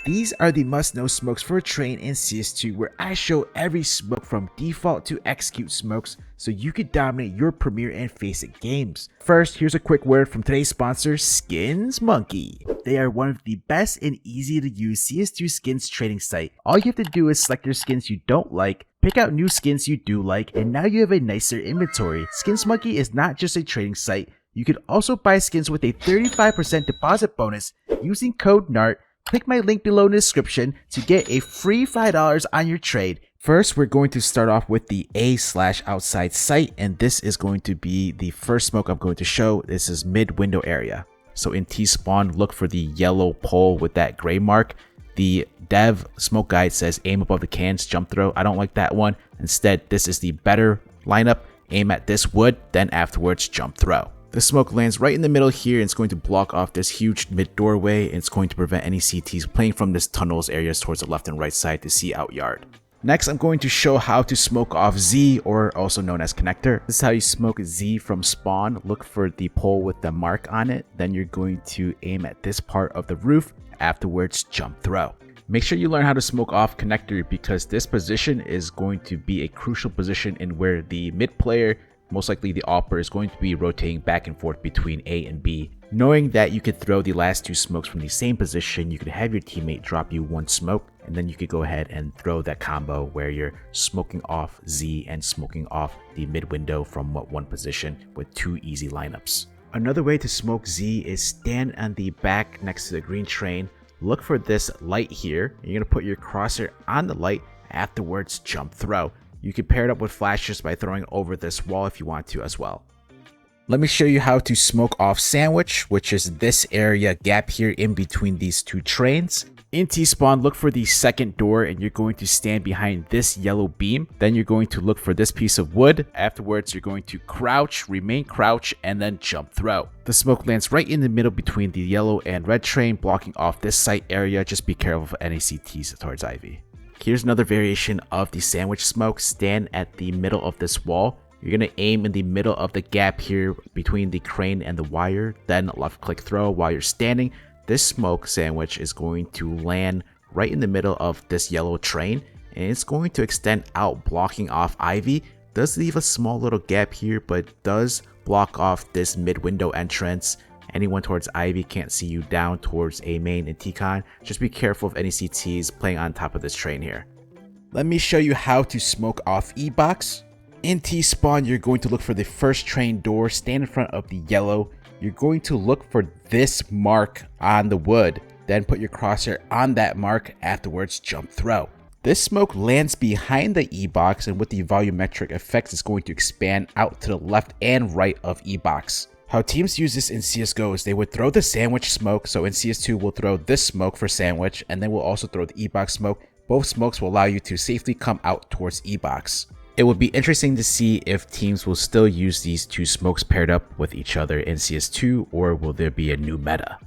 These are the must-know smokes for a train in CS2, where I show every smoke from default to execute smokes so you can dominate your Premier and Faceit games. First, here's a quick word from today's sponsor, Skins Monkey. They are one of the best and easy to use CS2 skins trading site. All you have to do is select your skins you don't like, pick out new skins you do like, and now you have a nicer inventory. Skins Monkey is not just a trading site. You can also buy skins with a 35% deposit bonus using code NART. Click my link below in the description to get a free $5 on your trade. First, we're going to start off with the A/outside site, and this is going to be the first smoke I'm going to show. This is mid window area. So in T-spawn, look for the yellow pole with that gray mark. The dev smoke guide says aim above the cans, jump throw. I don't like that one. Instead, this is the better lineup. Aim at this wood, then afterwards jump throw. The smoke lands right in the middle here, and it's going to block off this huge mid doorway, and it's going to prevent any CTs playing from this tunnels areas towards the left and right side to see out yard. Next, I'm going to show how to smoke off Z, or also known as connector. This is how you smoke Z from spawn. Look for the pole with the mark on it. Then you're going to aim at this part of the roof. Afterwards, jump throw. Make sure you learn how to smoke off connector, because this position is going to be a crucial position in where the mid player, most likely the AWPer, is going to be rotating back and forth between A and B. Knowing that you could throw the last two smokes from the same position, you could have your teammate drop you one smoke, and then you could go ahead and throw that combo where you're smoking off Z and smoking off the mid window from one position with two easy lineups. Another way to smoke Z is stand on the back next to the green train. Look for this light here. You're going to put your crosshair on the light. Afterwards, jump throw. You can pair it up with flashes by throwing over this wall if you want to as well. Let me show you how to smoke off sandwich, which is this area gap here in between these two trains. In T-spawn, look for the second door, and you're going to stand behind this yellow beam. Then you're going to look for this piece of wood. Afterwards, you're going to crouch, remain crouch, and then jump throw. The smoke lands right in the middle between the yellow and red train, blocking off this site area. Just be careful of any CTs towards Ivy. Here's another variation of the sandwich smoke. Stand at the middle of this wall. You're going to aim in the middle of the gap here between the crane and the wire. Then left click throw while you're standing. This smoke sandwich is going to land right in the middle of this yellow train, and it's going to extend out, blocking off Ivy. Does leave a small little gap here, but does block off this mid window entrance. Anyone towards Ivy can't see you down towards A main and T-con. Just be careful of any CTs playing on top of this train here. Let me show you how to smoke off ebox. In T-spawn, you're going to look for the first train door, stand in front of the yellow. You're going to look for this mark on the wood, then put your crosshair on that mark. Afterwards, jump throw. This smoke lands behind the ebox, and with the volumetric effects, it's going to expand out to the left and right of ebox. How teams use this in CSGO is they would throw the sandwich smoke. So in CS2, we'll throw this smoke for sandwich, and then we'll also throw the ebox smoke. Both smokes will allow you to safely come out towards ebox. It would be interesting to see if teams will still use these two smokes paired up with each other in CS2, or will there be a new meta?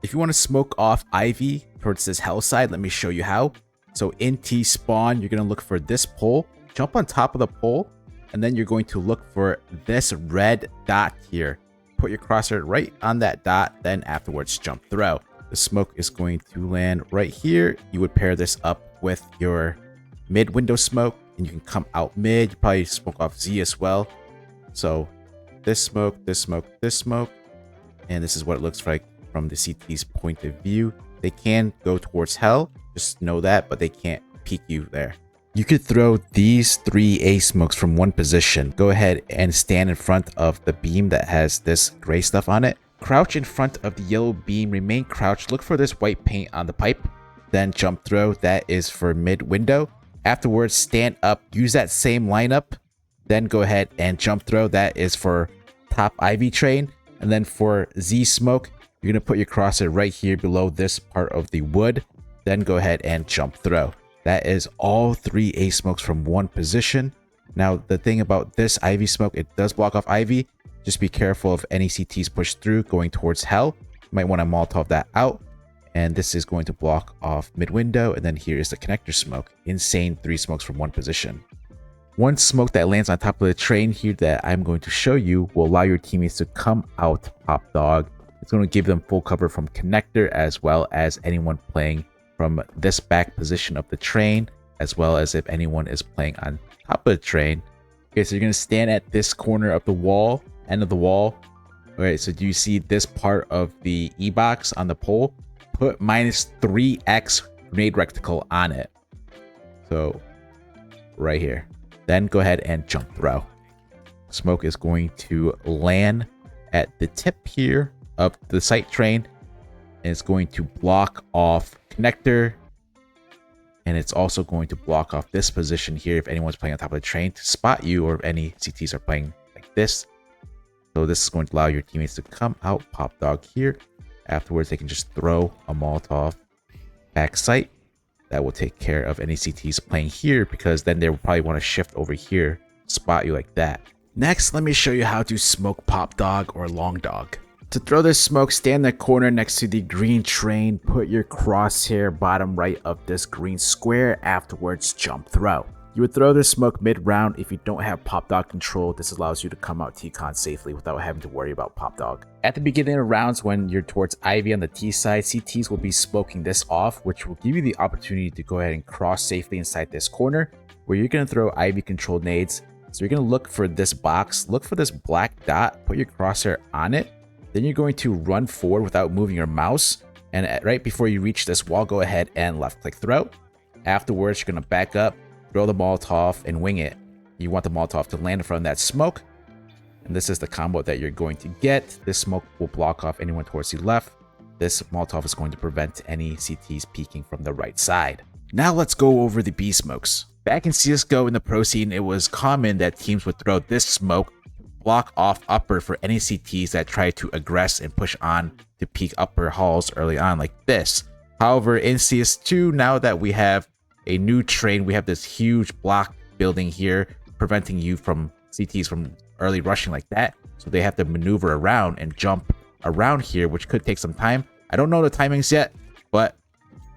If you want to smoke off Ivy towards this hell side, let me show you how. So in T-spawn, you're going to look for this pole, jump on top of the pole, and then you're going to look for this red dot here. Put your crosshair right on that dot, then afterwards jump throw. The smoke is going to land right here. You would pair this up with your mid window smoke, and you can come out mid. You probably smoke off Z as well. So this smoke, this smoke, this smoke, and this is what it looks like from the CT's point of view. They can go towards hell, just know that, but they can't peek you there. You could throw these three A smokes from one position. Go ahead and stand in front of the beam that has this gray stuff on it. Crouch in front of the yellow beam, remain crouched, look for this white paint on the pipe, then jump throw. That is for mid window. Afterwards, stand up, use that same lineup, then go ahead and jump throw. That is for top Ivy train. And then for Z smoke, you're going to put your crosshair right here below this part of the wood, then go ahead and jump throw. That is all three A smokes from one position. Now, the thing about this Ivy smoke, it does block off Ivy. Just be careful of any CTs push through going towards hell. You might want to Molotov that out. And this is going to block off mid window. And then here is the connector smoke. Insane three smokes from one position. One smoke that lands on top of the train here that I'm going to show you will allow your teammates to come out Popdog. It's going to give them full cover from connector as well as anyone playing from this back position of the train, as well as if anyone is playing on top of the train. Okay, so you're gonna stand at this corner of the wall, end of the wall. Okay, so do you see this part of the ebox on the pole? Put -3x grenade reticle on it. So right here. Then go ahead and jump throw. Smoke is going to land at the tip here of the Faceit train, and it's going to block off connector, and it's also going to block off this position here if anyone's playing on top of the train to spot you, or if any CTs are playing like this. So this is going to allow your teammates to come out Popdog here. Afterwards, they can just throw a Molotov back Faceit. That will take care of any CTs playing here, because then they will probably want to shift over here, spot you like that. Next, let me show you how to smoke Popdog or Long Dog. To throw this smoke, stand in the corner next to the green train, put your crosshair bottom right of this green square, afterwards jump throw. You would throw this smoke mid-round. If you don't have Popdog control, this allows you to come out T-con safely without having to worry about Popdog. At the beginning of rounds, when you're towards Ivy on the T side, CTs will be smoking this off, which will give you the opportunity to go ahead and cross safely inside this corner, where you're going to throw Ivy Control Nades. So you're going to look for this box, look for this black dot, put your crosshair on it. Then you're going to run forward without moving your mouse. And right before you reach this wall, go ahead and left click throw. Afterwards, you're going to back up, throw the Molotov, and wing it. You want the Molotov to land in front of that smoke. And this is the combo that you're going to get. This smoke will block off anyone towards the left. This Molotov is going to prevent any CTs peeking from the right side. Now let's go over the B smokes. Back in CSGO in the pro scene, it was common that teams would throw this smoke, block off upper for any CTs that try to aggress and push on to peek upper halls early on like this. However, in CS2, now that we have a new train, we have this huge block building here preventing you from CTs from early rushing like that. So they have to maneuver around and jump around here, which could take some time. I don't know the timings yet, but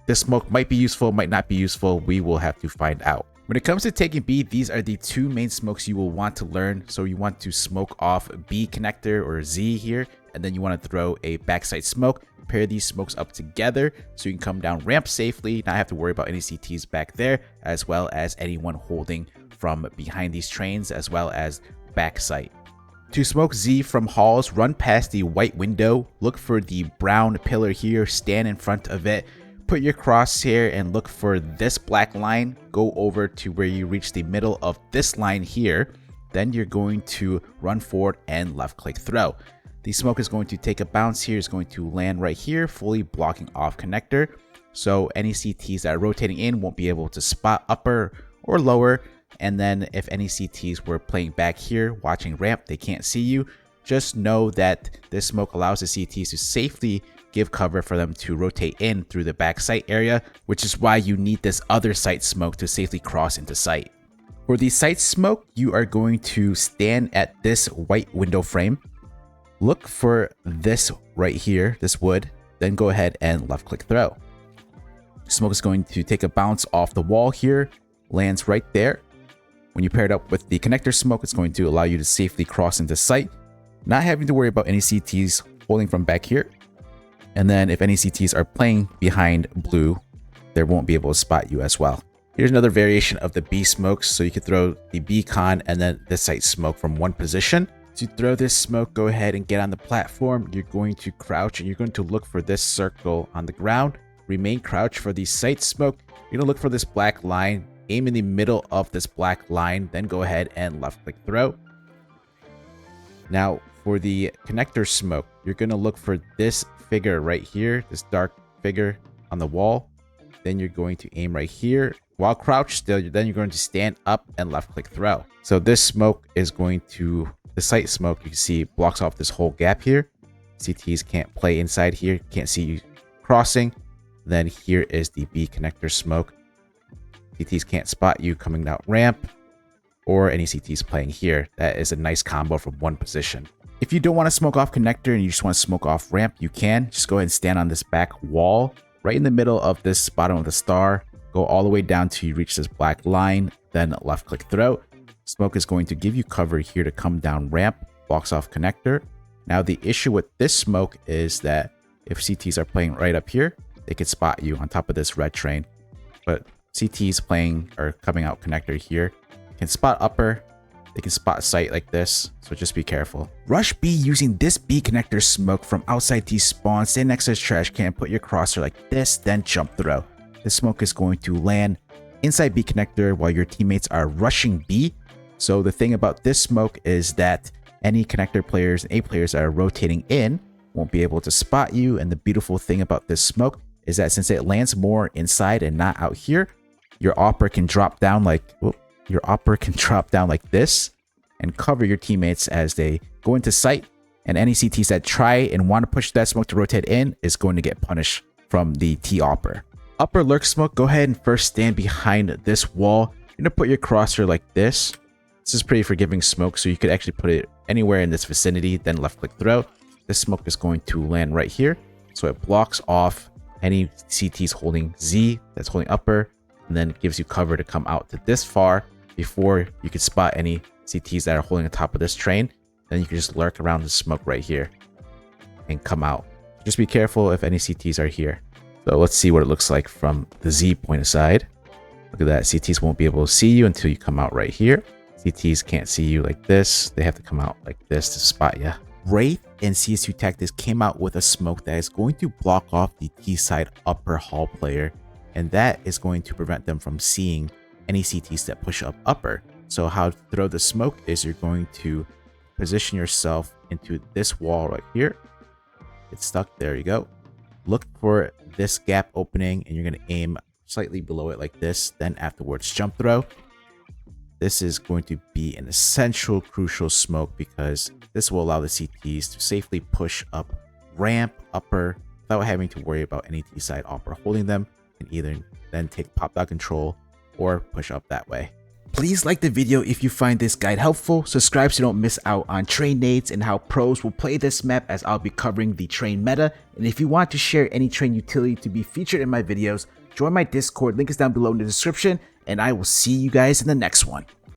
this smoke might be useful, might not be useful. We will have to find out. When it comes to taking B, these are the two main smokes you will want to learn. So you want to smoke off B connector or Z here, and then you want to throw a backside smoke. Pair these smokes up together so you can come down ramp safely, not have to worry about any CTs back there, as well as anyone holding from behind these trains, as well as backside. To smoke Z from halls, run past the white window, look for the brown pillar here, stand in front of it, put your crosshair and look for this black line, go over to where you reach the middle of this line here. Then you're going to run forward and left click throw. The smoke is going to take a bounce here, is going to land right here, fully blocking off connector. So any CTs that are rotating in won't be able to spot upper or lower. And then if any CTs were playing back here, watching ramp, they can't see you. Just know that this smoke allows the CTs to safely give cover for them to rotate in through the back Faceit area, which is why you need this other Faceit smoke to safely cross into Faceit. For the Faceit smoke, you are going to stand at this white window frame, look for this right here, this wood, then go ahead and left click throw. Smoke is going to take a bounce off the wall here, lands right there. When you pair it up with the connector smoke, it's going to allow you to safely cross into Faceit, not having to worry about any CTs holding from back here. And then if any CTs are playing behind blue, they won't be able to spot you as well. Here's another variation of the B smokes. So you could throw the B con and then the Faceit smoke from one position. To throw this smoke, go ahead and get on the platform. You're going to crouch and you're going to look for this circle on the ground. Remain crouched for the Faceit smoke. You're gonna look for this black line, aim in the middle of this black line, then go ahead and left click throw. Now for the connector smoke, you're gonna look for this figure right here, this dark figure on the wall. Then you're going to aim right here while crouched still. Then you're going to stand up and left click throw. So this smoke is going to, the Faceit smoke, you can see blocks off this whole gap here. CTs can't play inside here, can't see you crossing. Then here is the B connector smoke. CTs can't spot you coming out ramp or any CTs playing here. That is a nice combo from one position. If you don't want to smoke off connector and you just want to smoke off ramp, you can. Just go ahead and stand on this back wall right in the middle of this bottom of the star. Go all the way down till you reach this black line, then left click throw. Smoke is going to give you cover here to come down ramp, blocks off connector. Now the issue with this smoke is that if CTs are playing right up here, they could spot you on top of this red train. But CTs playing or coming out connector here can spot upper. They can spot site like this, so just be careful. Rush B using this B connector smoke from outside T spawn, stand next to this trash can, put your crosshair like this, then jump throw. The smoke is going to land inside B connector while your teammates are rushing B. So the thing about this smoke is that any connector players and A players that are rotating in won't be able to spot you. And the beautiful thing about this smoke is that since it lands more inside and not out here, your opera can drop down like this and cover your teammates as they go into sight. And any CTs that try and want to push that smoke to rotate in is going to get punished from the T opera. Upper lurk smoke, go ahead and first stand behind this wall. You're gonna put your crosshair like this. This is pretty forgiving smoke, so you could actually put it anywhere in this vicinity, then left click throw. This smoke is going to land right here, so it blocks off any CTs holding Z that's holding upper, and then gives you cover to come out to this far before you can spot any CTs that are holding on top of this train. Then you can just lurk around the smoke right here and come out. Just be careful if any CTs are here. So let's see what it looks like from the Z point aside. Look at that, CTs won't be able to see you until you come out right here. CTs can't see you like this. They have to come out like this to spot you. Wraith and CS2 Tactics came out with a smoke that is going to block off the T side upper hall player, and that is going to prevent them from seeing any CTs that push up upper. So how to throw the smoke is you're going to position yourself into this wall right here. It's stuck, there you go. Look for this gap opening and you're going to aim slightly below it like this, then afterwards jump throw. This is going to be an essential, crucial smoke because this will allow the CTs to safely push up ramp upper without having to worry about any T side opera holding them, and either then take Popdog control or push up that way. Please like the video if you find this guide helpful, subscribe so you don't miss out on train nades and how pros will play this map, as I'll be covering the train meta. And if you want to share any train utility to be featured in my videos, join my Discord, link is down below in the description, and I will see you guys in the next one.